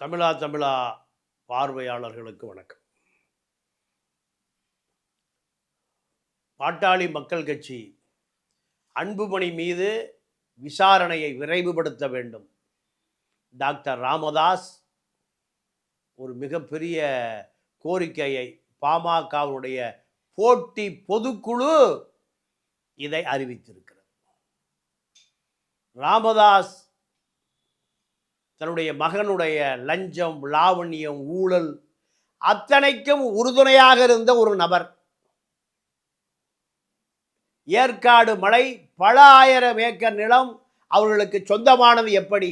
தமிழா பார்வையாளர்களுக்கு வணக்கம். பாட்டாளி மக்கள் கட்சி அன்புமணி மீது விசாரணையை விரைவுபடுத்த வேண்டும். டாக்டர் ராமதாஸ் ஒரு மிகப்பெரிய கோரிக்கையை பாமகவுடைய போட்டி பொதுக்குழு இதை அறிவித்திருக்கிறது. ராமதாஸ் தன்னுடைய மகனுடைய லஞ்சம், லாவண்யம், ஊழல் அத்தனைக்கும் உறுதுணையாக இருந்த ஒரு நபர். ஏற்காடு மலை பல ஆயிரம் ஏக்கர் நிலம் அவர்களுக்கு சொந்தமானது. எப்படி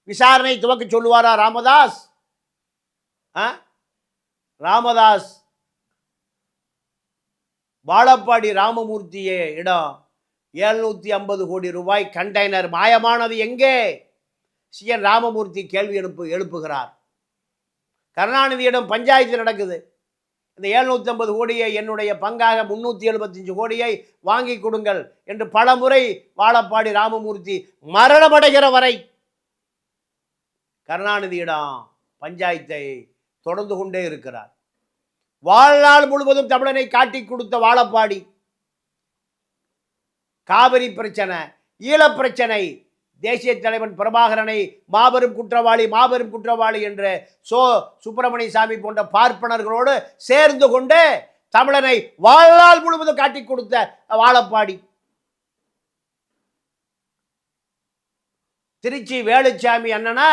விசாரணை துவக்க சொல்லுவாரா ராமதாஸ்? ராமதாஸ் வாழப்பாடி ராமமூர்த்தியே இடம் 750 கோடி ரூபாய் கண்டெய்னர் மாயமானது எங்கே? CN ராமமூர்த்தி கேள்வி எழுப்புகிறார். கருணாநிதியிடம் பஞ்சாயத்து நடக்குது. இந்த 750 கோடியை என்னுடைய பங்காக 375 கோடியை வாங்கி கொடுங்கள் என்று பல முறை வாழப்பாடி ராமமூர்த்தி மரணமடைகிற வரை கருணாநிதியிடம் பஞ்சாயத்தை தொடர்ந்து கொண்டே இருக்கிறார். வாழ்நாள் முழுவதும் தமிழனை காட்டி கொடுத்த வாழப்பாடி காவிரி பிரச்சனை, ஈழப் பிரச்சனை, தேசிய தலைவன் பிரபாகரனை மாபெரும் குற்றவாளி என்று சுப்பிரமணிய சாமி போன்ற பார்ப்பனர்களோடு சேர்ந்து கொண்டு தமிழனை வாழ்நாள் முழுவதும் காட்டி கொடுத்த வாழப்பாடி, திருச்சி வேலுச்சாமி அண்ணனா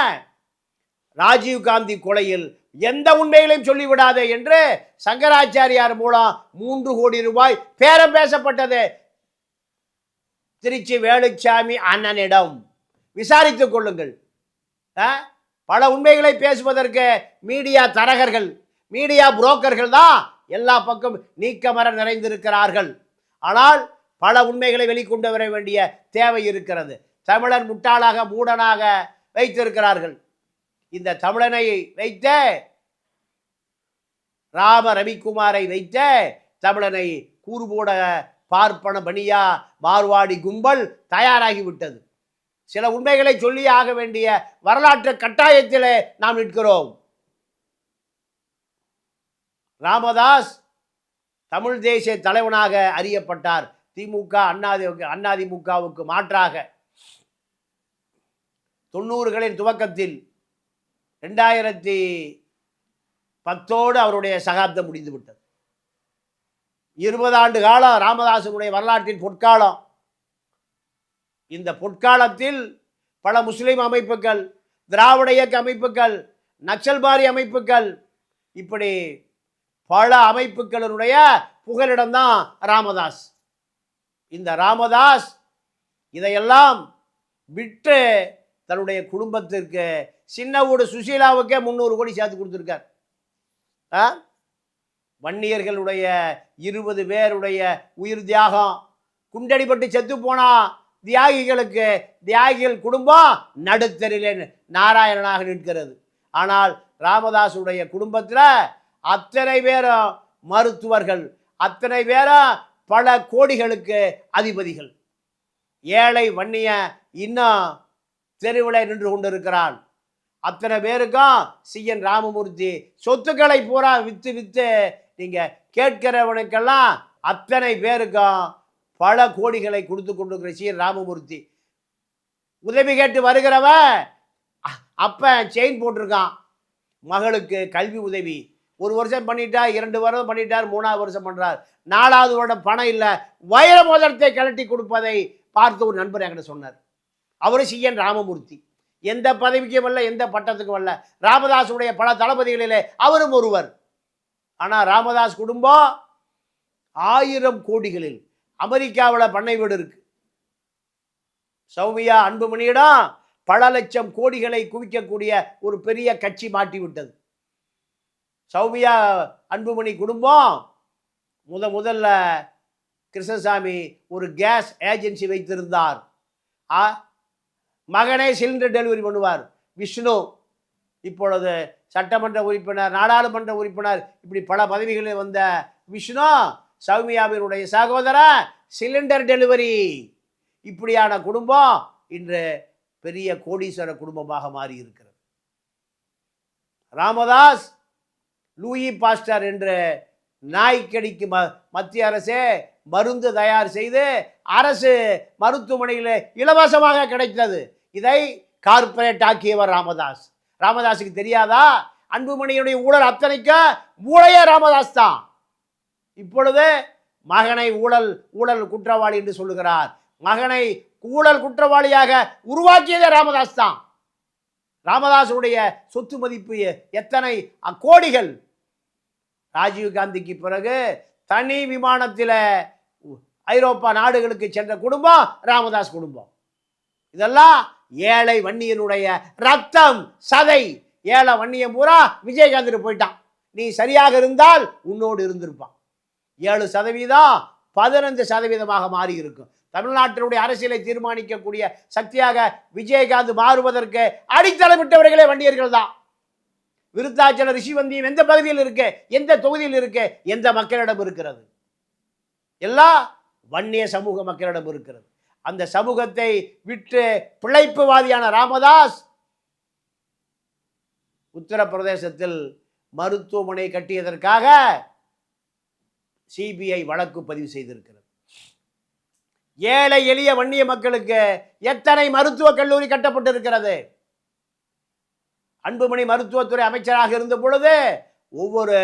ராஜீவ்காந்தி கொலையில் எந்த உண்மைகளையும் சொல்லிவிடாதே என்று சங்கராச்சாரியார் மூலம் 3 கோடி ரூபாய் பேரம் பேசப்பட்டது. திருச்சி வேலுச்சாமி அண்ணனிடம் விசாரித்துக் கொள்ளுங்கள். பல உண்மைகளை பேசுவதற்கு மீடியா தரகர்கள், மீடியா புரோக்கர்கள் தான் எல்லா பக்கம் நீக்கமர நிறைந்திருக்கிறார்கள். ஆனால் பல உண்மைகளை வெளிக்கொண்டு வர வேண்டிய தேவை இருக்கிறது. தமிழன் முட்டாளாக மூடனாக வைத்திருக்கிறார்கள். இந்த தமிழனை வைத்த ராம ரவிக்குமாரை வைத்த தமிழனை கூறுபோட பார்ப்பன பனியா மார்வாடி கும்பல் தயாராகிவிட்டது. சில உண்மைகளை சொல்லி ஆக வேண்டிய வரலாற்று கட்டாயத்திலே நாம் நிற்கிறோம். ராமதாஸ் தமிழ் தேசிய தலைவனாக அறியப்பட்டார். திமுக அதிமுகவுக்கு மாற்றாக 90களின் துவக்கத்தில் 2010 அவருடைய சகாப்தம் முடிந்துவிட்டது. 20 ஆண்டு காலம் ராமதாசனுடைய வரலாற்றின் பொற்காலம். இந்த பொற்காலத்தில் பல முஸ்லிம் அமைப்புகள், திராவிட இயக்க அமைப்புகள், நக்சல்பாரி அமைப்புகள், இப்படி பல அமைப்புகளினுடைய புகலிடம்தான் ராமதாஸ். இந்த ராமதாஸ் இதையெல்லாம் விட்டு தன்னுடைய குடும்பத்திற்கு சின்ன வீடு சுசீலாவுக்கே 300 கோடி சேர்த்து கொடுத்துருக்கார். வன்னியர்களுடைய 20 பேருடைய உயிர் தியாகம், குண்டடிப்பட்டு செத்து போனா தியாகிகள் குடும்பம் நடுத்தரிலே நாராயணனாக நிற்கிறது. ஆனால் ராமதாசுடைய குடும்பத்தில் அத்தனை பேரும் மருத்துவர்கள், அத்தனை பேரும் பல கோடிகளுக்கு அதிபதிகள். ஏழை வன்னிய இன்னும் தெருவில் நின்று கொண்டிருக்கிறான். அத்தனை பேருக்கும் CN ராமமூர்த்தி சொத்துக்களை பூரா விற்று நீங்க கேட்கிறவனுக்கெல்லாம் அத்தனை பேருக்கும் பல கோடிகளை கொடுத்து கொண்டிருக்கிற CN ராமமூர்த்தி உதவி கேட்டு வருகிறவன் அப்ப செயின் போட்டிருக்கான். மகளுக்கு கல்வி உதவி 1 வருஷம் பண்ணிட்டார், 2 வருஷம் பண்ணிட்டார், 3ஆவது வருஷம் பண்றார். 4ஆவது வருடம் பணம் இல்லை, வைர மோதிரத்தை கழட்டி கொடுப்பதை பார்த்து ஒரு நண்பர் என்கிட்ட சொன்னார். அவரு CN ராமமூர்த்தி. எந்த பதவிக்கும் அல்ல, எந்த பட்டத்துக்கும் அல்ல. ராமதாசுடைய பல தளபதிகளிலே அவரும் ஒருவர். ஆனால் ராமதாஸ் குடும்பம் 1000 கோடிகளில் அமெரிக்காவில் பண்ணை வீடு இருக்கு. சௌமியா அன்புமணியிடம் பல லட்சம் கோடிகளை குவிக்கக்கூடிய ஒரு பெரிய கட்சி மாட்டிவிட்டது. சௌமியா அன்புமணி குடும்பம் முதல்ல கிருஷ்ணசாமி ஒரு கேஸ் ஏஜென்சி வைத்திருந்தார். மகனே சிலிண்டர் டெலிவரி பண்ணுவார். விஷ்ணு இப்பொழுது சட்டமன்ற உறுப்பினர், நாடாளுமன்ற உறுப்பினர், இப்படி பல பதவிகளில் வந்த விஷ்ணு சௌமியாவினுடைய சகோதரன் சிலிண்டர் டெலிவரி. இப்படியான குடும்பம் இன்று பெரிய கோடீஸ்வர குடும்பமாக மாறி இருக்கிறது. ராமதாஸ் லூயி பாஸ்டர் என்று நாய்க்கடிக்கு மத்திய அரசே மருந்து தயார் செய்து அரசு மருத்துவமனையில் இலவசமாக கிடைத்தது. இதை கார்ப்பரேட் ஆக்கியவர் ராமதாஸ். ராமதாஸுக்கு தெரியாதா? அன்புமணியுடைய ஊழல் அத்தனைக்கு மூளையே ராமதாஸ் தான். இப்பொழுது மகனை ஊழல் குற்றவாளி என்று சொல்லுகிறார். மகனை ஊழல் குற்றவாளியாக உருவாக்கியதே ராமதாஸ் தான். ராமதாஸுடைய சொத்து மதிப்பு எத்தனை கோடிகள். ராஜீவ்காந்திக்கு பிறகு தனி விமானத்தில் ஐரோப்பா நாடுகளுக்கு சென்ற குடும்பம் ராமதாஸ் குடும்பம். இதெல்லாம் ஏழை வன்னியனுடைய ரத்தம் சதை. ஏழை வன்னியம் பூரா விஜயகாந்த் போயிட்டான். நீ சரியாக இருந்தால் உன்னோடு இருந்திருப்பான். 7% 15% மாறி இருக்கும். தமிழ்நாட்டினுடைய அரசியலை தீர்மானிக்கக்கூடிய சக்தியாக விஜயகாந்த் மாறுவதற்கு அடித்தளமிட்டவர்களே வன்னியர்கள் தான். விருத்தாச்சல ரிஷிவந்தியம் எந்த பகுதியில் இருக்கு, எந்த தொகுதியில் இருக்கு, எந்த மக்களிடம் இருக்கிறது? எல்லாம் வன்னிய சமூக மக்களிடம் இருக்கிறது. அந்த சமூகத்தை விட்டு பிழைப்புவாதியான ராமதாஸ் உத்தரப்பிரதேசத்தில் மருத்துவமனை கட்டியதற்காக சிபிஐ வழக்கு பதிவு செய்திருக்கிறது. ஏழை எளிய வன்னிய மக்களுக்கு எத்தனை மருத்துவக் கல்லூரி கட்டப்பட்டிருக்கிறது? அன்புமணி மருத்துவத்துறை அமைச்சராக இருந்த பொழுது ஒவ்வொரு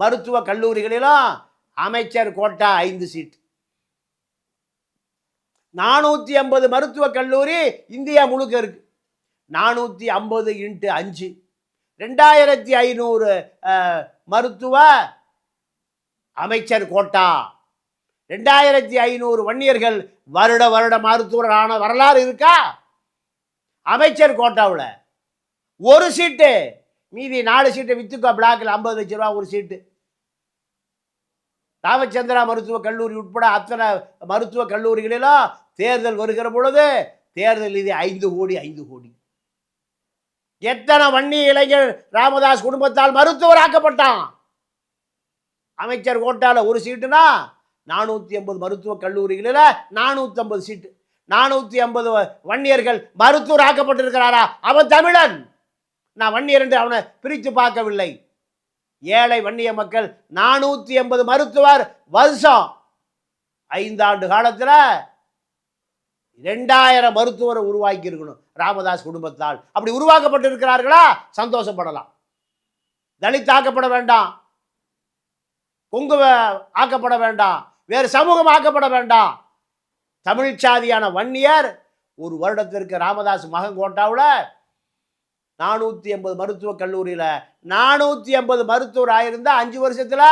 மருத்துவக் கல்லூரிகளிலும் அமைச்சர் கோட்டா 5 சீட். 450 மருத்துவக் கல்லூரி இந்தியா முழுக்க இருக்கு. 450 × 5 2500 மருத்துவ அமைச்சர் கோட்டா. 2500 வன்னியர்கள் வருட மருத்துவரான வரலாறு இருக்கா? அமைச்சர் கோட்டாவில் ஒரு சீட்டு, மீதி 4 சீட்டை வித்துக்கோ. பிளாக்கில் 50 லட்ச ரூபா ஒரு சீட்டு. ராமச்சந்திரா மருத்துவக் கல்லூரி உட்பட அத்தனை மருத்துவக் கல்லூரிகளிலும் தேர்தல் வருகிற பொழுது தேர்தல் நிதி 5 கோடி. எத்தனை வன்னிய இளைஞர் ராமதாஸ் குடும்பத்தால் மருத்துவர் ஆக்கப்பட்டான்? அமைச்சர் கோட்டால ஒரு சீட்டுனா 450 மருத்துவக் கல்லூரிகளில் 450 சீட்டு. 450 வன்னியர்கள் மருத்துவர் ஆக்கப்பட்டிருக்கிறாரா? அவன் தமிழன். நான் வன்னியர் என்று அவனை பிரித்து பார்க்கவில்லை. ஏழை வன்னிய மக்கள் 480 மருத்துவர் வருஷம் 5 ஆண்டு காலத்தில் 2000 மருத்துவரை உருவாக்கி இருக்கணும் ராமதாஸ் குடும்பத்தால். அப்படி உருவாக்கப்பட்டிருக்கிறார்களா? சந்தோஷப்படலாம். தலித் ஆக்கப்பட வேண்டாம், கொங்கு ஆக்கப்பட வேண்டாம், வேறு சமூகம் ஆக்கப்பட வேண்டாம். தமிழ் சாதியான வன்னியர் ஒரு வருடத்திற்கு ராமதாஸ் மகன் கோட்டாவில் 480 மருத்துவக் கல்லூரியில் 480 மருத்துவர் ஆயிருந்தால் 5 வருஷத்தில்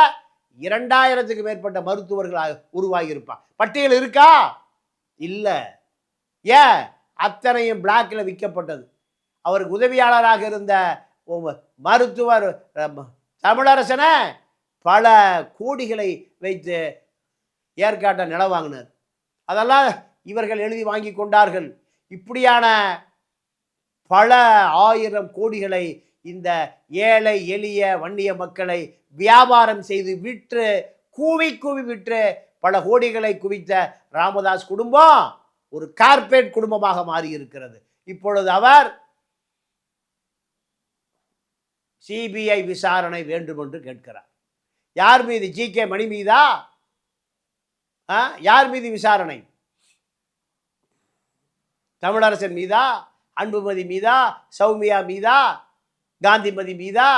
2000க்கு மேற்பட்ட மருத்துவர்கள் உருவாகி இருப்பான். பட்டியல் இருக்கா? இல்லை. ஏன்? அத்தனையும் பிளாக்கில் விற்கப்பட்டது. அவருக்கு உதவியாளராக இருந்த மருத்துவர் தமிழரசனை பல கோடிகளை வைத்து ஏற்காட்டை நிலம் வாங்கினார். அதெல்லாம் இவர்கள் எழுதி வாங்கி கொண்டார்கள். இப்படியான பல 1000 கோடிகளை இந்த ஏழை எளிய வன்னிய மக்களை வியாபாரம் செய்து விற்று கூவி விற்று பல கோடிகளை குவித்த ராமதாஸ் குடும்பம் ஒரு கார்ப்பரேட் குடும்பமாக மாறி இருக்கிறது. இப்பொழுது அவர் சிபிஐ விசாரணை வேண்டும் என்று கேட்கிறார். யார் மீது? ஜி.கே. மணி மீதா? யார் மீது விசாரணை? தமிழரசன் மீதா? அன்புமதி மீதா? சௌமியா மீதா? காந்திமதி மீதா?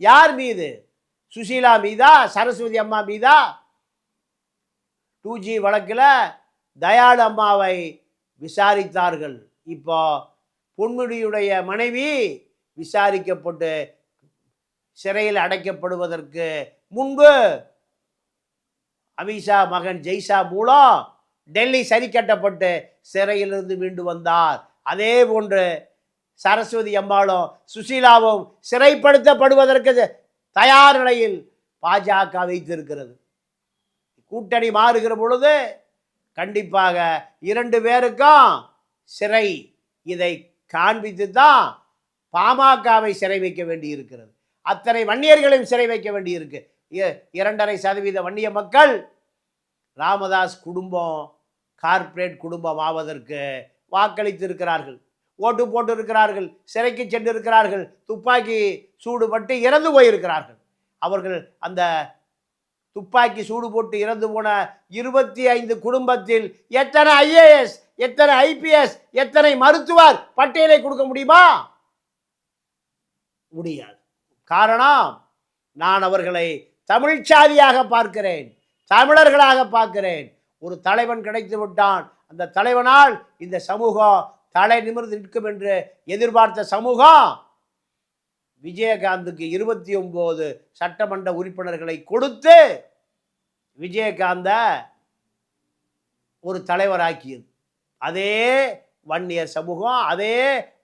யார் மீது? சுசீலா மீதா? சரஸ்வதி அம்மா மீதா? 2G வழக்கில் தயாளு அம்மாவை விசாரித்தார்கள். இப்போ பொன்முடியுடைய மனைவி விசாரிக்கப்பட்டு சிறையில் அடைக்கப்படுவதற்கு முன்பு அமித்ஷா மகன் ஜெய்ஷா மூலம் டெல்லி சரி கட்டப்பட்டு சிறையிலிருந்து மீண்டு வந்தார். அதே போன்று சரஸ்வதி அம்மாளும் சுசீலாவும் சிறைப்படுத்தப்படுவதற்கு தயார் நிலையில் பாஜக வைத்திருக்கிறது. கூட்டணி மாறுகிற பொழுது கண்டிப்பாக 2 பேருக்கும் சிறை. இதை காண்பித்து தான் பாமகவை சிறை வைக்க வேண்டி இருக்கிறது. அத்தனை வன்னியர்களையும் சிறை வைக்க வேண்டி இருக்கு. 2.5% வன்னிய மக்கள் ராமதாஸ் குடும்பம் கார்ப்பரேட் குடும்பம் ஆவதற்கு வாக்களித்திருக்கிறார்கள். ஓட்டு போட்டு இருக்கிறார்கள், சிறைக்கு சென்றிருக்கிறார்கள், துப்பாக்கி சூடுபட்டு இறந்து போயிருக்கிறார்கள். அவர்கள் அந்த துப்பாக்கி சூடு போட்டு இறந்து போன 25 குடும்பத்தில் எத்தனை ஐஏஎஸ், எத்தனை ஐபிஎஸ், எத்தனை மருத்துவர் பட்டியலை கொடுக்க முடியுமா? முடியாது. காரணம், நான் அவர்களை தமிழ் சாதியாக பார்க்கிறேன், தமிழர்களாக பார்க்கிறேன். ஒரு தலைவன் கிடைத்து விட்டான், அந்த தலைவனால் இந்த சமூகம் தலை நிமிர்ந்து நிற்கும் என்று எதிர்பார்த்த சமூகம் விஜயகாந்துக்கு 29 சட்டமன்ற உறுப்பினர்களை கொடுத்து விஜயகாந்த ஒரு தலைவராக்கியது. அதே வன்னியர் சமூகம், அதே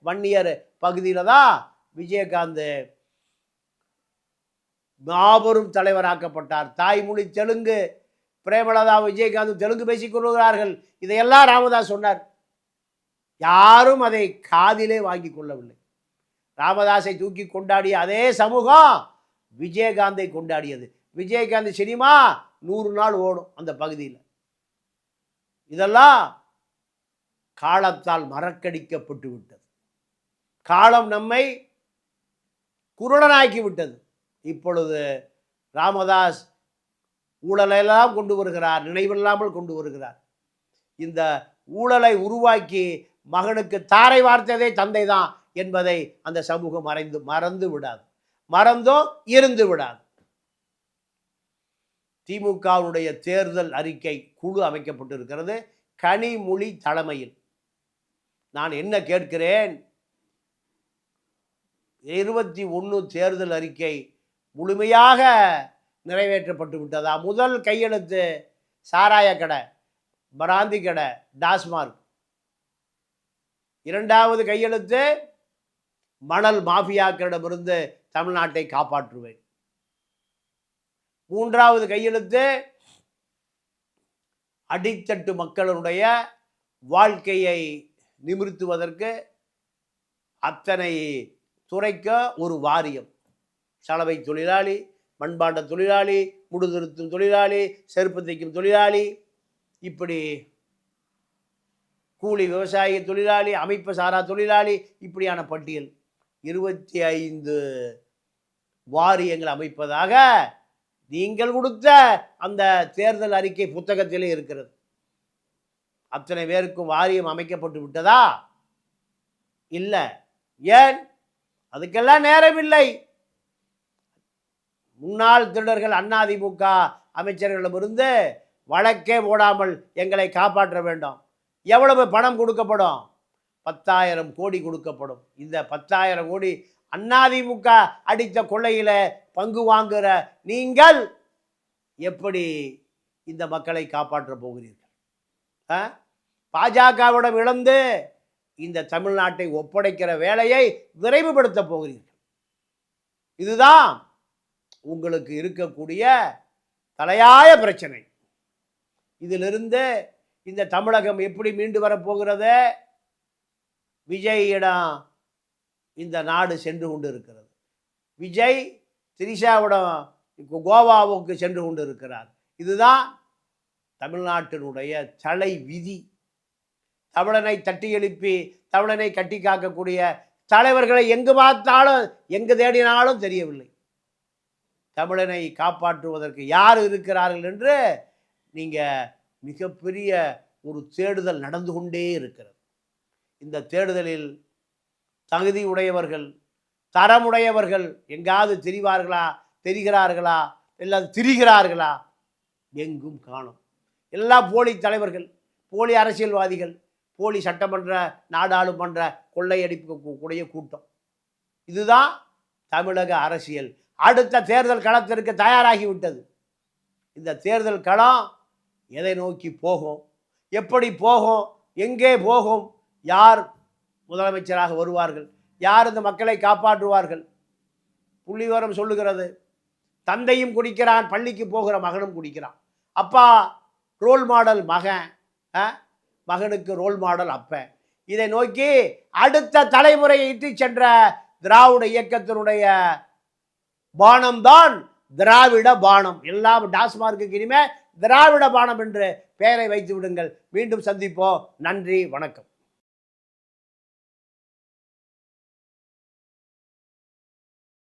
வன்னியர் பகுதியில் தான் விஜயகாந்த் மாபெரும் தலைவராக்கப்பட்டார். தாய்மொழி தெலுங்கு, பிரேமலதா விஜயகாந்த் தெலுங்கு பேசிக் கொள்கிறார்கள். இதையெல்லாம் ராமதாஸ் சொன்னார். யாரும் அதை காதிலே வாங்கி கொள்ளவில்லை. ராமதாஸை தூக்கி கொண்டாடிய அதே சமூகம் விஜயகாந்தை கொண்டாடியது. விஜயகாந்த் சினிமா 100 நாள் ஓடும் அந்த பகுதியில். இதெல்லாம் காலத்தால் மறக்கடிக்கப்பட்டு விட்டது. காலம் நம்மை குருடனாக்கி விட்டது. இப்பொழுது ராமதாஸ் ஊழலெல்லாம் கொண்டு வருகிறார், நினைவில்லாமல் கொண்டு வருகிறார். இந்த ஊழலை உருவாக்கி மகனுக்கு தாரை வார்த்ததே தந்தை தான் என்பதை அந்த சமூகம் மறந்து விடாது, மறந்தோ இருந்து விடாது. திமுகவுடைய தேர்தல் அறிக்கை குழு அமைக்கப்பட்டிருக்கிறது கனிமொழி தலைமையில். நான் என்ன கேட்கிறேன், 21 தேர்தல் அறிக்கை முழுமையாக நிறைவேற்றப்பட்டு விட்டதா? முதல் கையெழுத்து சாராய கடை, பராந்தி கடை, டாஸ்மார்க். 2வது கையெழுத்து மணல் மாஃபியாக்களிடமிருந்து தமிழ்நாட்டை காப்பாற்றுவேன். 3வது கையெழுத்து அடித்தட்டு மக்களுடைய வாழ்க்கையை நிமிர்த்துவதற்கு அத்தனை துறைக்க ஒரு வாரியம். சலவை தொழிலாளி, மண்பாண்ட தொழிலாளி, முடிதிருத்தும் தொழிலாளி, செருப்பு தைக்கும் தொழிலாளி, இப்படி கூலி விவசாய தொழிலாளி, அமைப்பு சாரா தொழிலாளி, இப்படியான பட்டியல் 25 வாரியங்கள் அமைப்பதாக நீங்கள் கொடுத்த அந்த தேர்தல் அறிக்கை புத்தகத்திலே இருக்கிறது. அத்தனை பேருக்கும் வாரியம் அமைக்கப்பட்டு விட்டதா? இல்லை. ஏன்? அதுக்கெல்லாம் நேரமில்லை. முன்னாள் திருடர்கள் அதிமுக அமைச்சர்களிடமிருந்து வழக்கே போடாமல் எங்களை காப்பாற்ற வேண்டும். எவ்வளவு பணம் கொடுக்கப்படும்? 10,000 கோடி கொடுக்கப்படும். இந்த 10,000 கோடி அதிமுக அடித்த கொள்ளையில பங்கு வாங்குகிற நீங்கள் எப்படி இந்த மக்களை காப்பாற்ற போகிறீர்கள்? பாஜகவிடம் இழந்து இந்த தமிழ்நாட்டை ஒப்படைக்கிற வேலையை விரைவுபடுத்த போகிறீர்கள். இதுதான் உங்களுக்கு இருக்கக்கூடிய தலையாய பிரச்சனை. இதிலிருந்து இந்த தமிழகம் எப்படி மீண்டு வரப்போகிறது? விஜயிடம் இந்த நாடு சென்று கொண்டு இருக்கிறது. விஜய் திரிஷாவிடம் கோவாவுக்கு சென்று கொண்டு இருக்கிறார். இதுதான் தமிழ்நாட்டினுடைய தலை விதி. தமிழனை தட்டி எழுப்பி தமிழனை கட்டி காக்கக்கூடிய தலைவர்களை எங்கு பார்த்தாலும் எங்கு தேடினாலும் தெரியவில்லை. தமிழனை காப்பாற்றுவதற்கு யார் இருக்கிறார்கள் என்று நீங்கள் மிகப்பெரிய ஒரு தேடுதல் நடந்து கொண்டே இருக்கிறது. இந்த தேடுதலில் தகுதி உடையவர்கள், தரமுடையவர்கள் எங்காவது தெரிகிறார்களா எல்லாம் திரிகிறார்களா? எங்கும் காணும். எல்லாம் போலி தலைவர்கள், போலி அரசியல்வாதிகள், போலி சட்டமன்ற நாடாளுமன்ற கொள்ளையடிப்புக்கூடிய கூட்டம். இதுதான் தமிழக அரசியல். அடுத்த தேர்தல் களத்திற்கு தயாராகிவிட்டது. இந்த தேர்தல் களம் எதை நோக்கி போகும், எப்படி போகும், எங்கே போகும், யார் முதலமைச்சராக வருவார்கள், யார் இந்த மக்களை காப்பாற்றுவார்கள்? புள்ளிவரம் சொல்லுகிறது, தந்தையும் குடிக்கிறான், பள்ளிக்கு போகிற மகனும் குடிக்கிறான். அப்பா ரோல் மாடல் மகன், மகனுக்கு ரோல் மாடல் அப்பன். இதை நோக்கி அடுத்த தலைமுறையை இட்டு சென்ற திராவிட இயக்கத்தினுடைய பானம்தான் திராவிட பானம். எல்லாம் டாஸ்மார்க்கு இனிமே திராவிட பானம் என்று பெயரை வைத்து விடுங்கள். மீண்டும் சந்திப்போம். நன்றி, வணக்கம்.